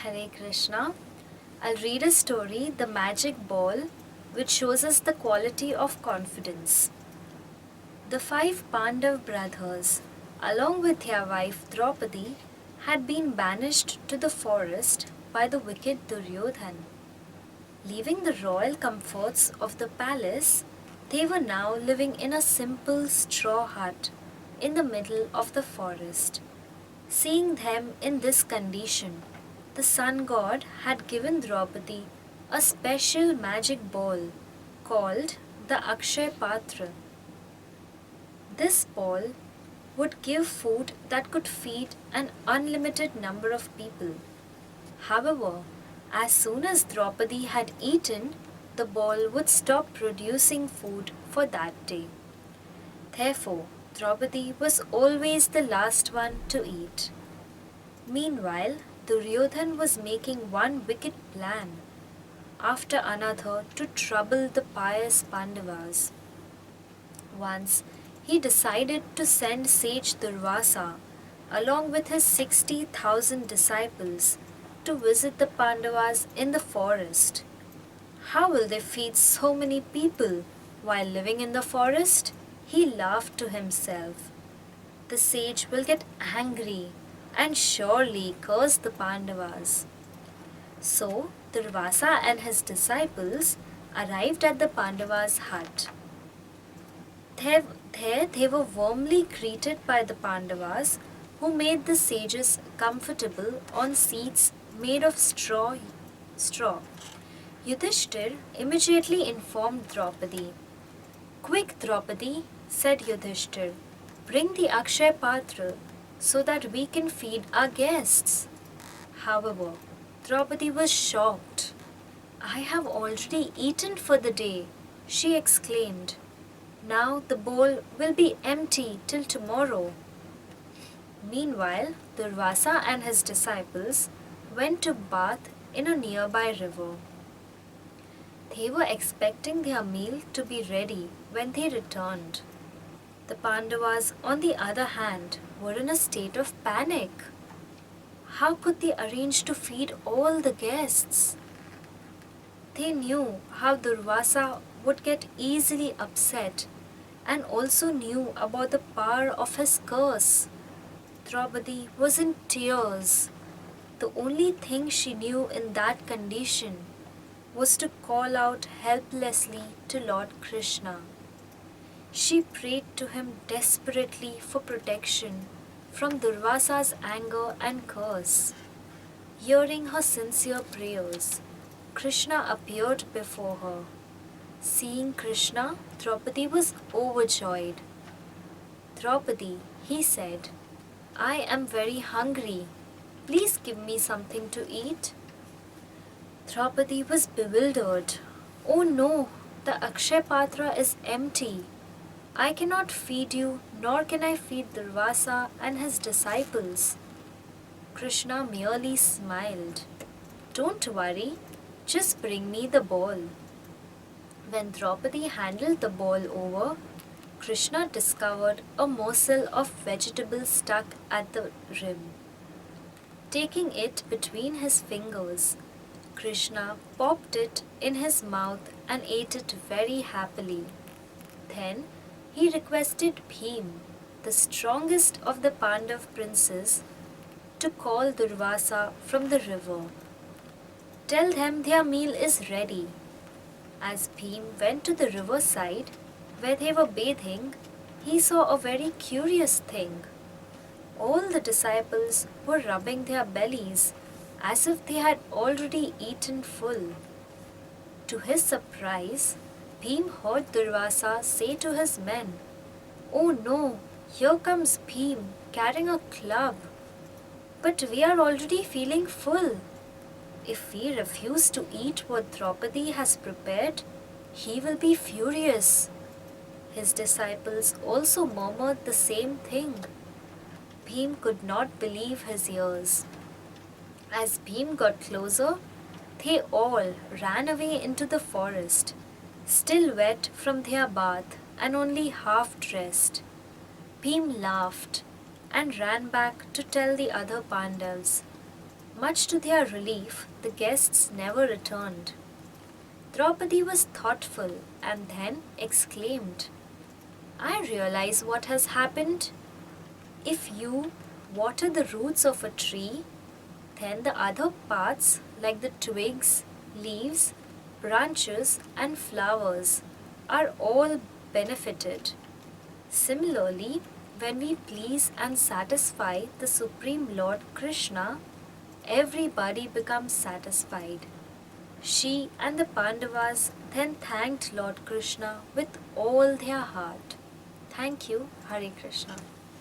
Hare Krishna. I'll read a story, The Magic Ball, which shows us the quality of confidence. The five Pandav brothers, along with their wife Draupadi, had been banished to the forest by the wicked Duryodhan. Leaving the royal comforts of the palace, they were now living in a simple straw hut in the middle of the forest. Seeing them in this condition, the sun god had given Draupadi a special magic ball called the Akshay Patra. This ball would give food that could feed an unlimited number of people. However, as soon as Draupadi had eaten, the ball would stop producing food for that day. Therefore, Draupadi was always the last one to eat. Meanwhile, Duryodhan was making one wicked plan after another to trouble the pious Pandavas. Once, he decided to send sage Durvasa along with his 60,000 disciples to visit the Pandavas in the forest. How will they feed so many people while living in the forest? He laughed to himself. The sage will get angry and surely curse the Pandavas. So, Durvasa and his disciples arrived at the Pandavas' hut. There they were warmly greeted by the Pandavas, who made the sages comfortable on seats made of straw. Yudhishthir immediately informed Draupadi. Quick, Draupadi, said Yudhishthir, bring the Akshay Patra so that we can feed our guests. However, Draupadi was shocked. I have already eaten for the day, she exclaimed. Now the bowl will be empty till tomorrow. Meanwhile, Durvasa and his disciples went to bath in a nearby river. They were expecting their meal to be ready when they returned. The Pandavas, on the other hand, were in a state of panic. How could they arrange to feed all the guests? They knew how Durvasa would get easily upset and also knew about the power of his curse. Draupadi was in tears. The only thing she knew in that condition was to call out helplessly to Lord Krishna. She prayed to him desperately for protection from Durvasa's anger and curse. Hearing her sincere prayers, Krishna appeared before her. Seeing Krishna, Draupadi was overjoyed. Draupadi, he said, I am very hungry. Please give me something to eat. Draupadi was bewildered. Oh no, the Akshay Patra is empty. I cannot feed you, nor can I feed Durvasa and his disciples. Krishna merely smiled. Don't worry, just bring me the ball. When Draupadi handed the ball over, Krishna discovered a morsel of vegetable stuck at the rim. Taking it between his fingers, Krishna popped it in his mouth and ate it very happily. Then he requested Bhim, the strongest of the Pandav princes, to call Durvasa from the river. Tell them their meal is ready. As Bhim went to the riverside, where they were bathing, he saw a very curious thing. All the disciples were rubbing their bellies as if they had already eaten full. To his surprise, Bhim heard Durvasa say to his men, Oh no, here comes Bhim carrying a club. But we are already feeling full. If we refuse to eat what Draupadi has prepared, he will be furious. His disciples also murmured the same thing. Bhim could not believe his ears. As Bhim got closer, they all ran away into the forest, still wet from their bath and only half dressed. Bhim laughed and ran back to tell the other Pandavas. Much to their relief, the guests never returned. Draupadi was thoughtful and then exclaimed, I realize what has happened. If you water the roots of a tree, then the other parts, like the twigs, leaves, branches, and flowers, are all benefited. Similarly, when we please and satisfy the Supreme Lord Krishna, everybody becomes satisfied. She and the Pandavas then thanked Lord Krishna with all their heart. Thank you, Hare Krishna.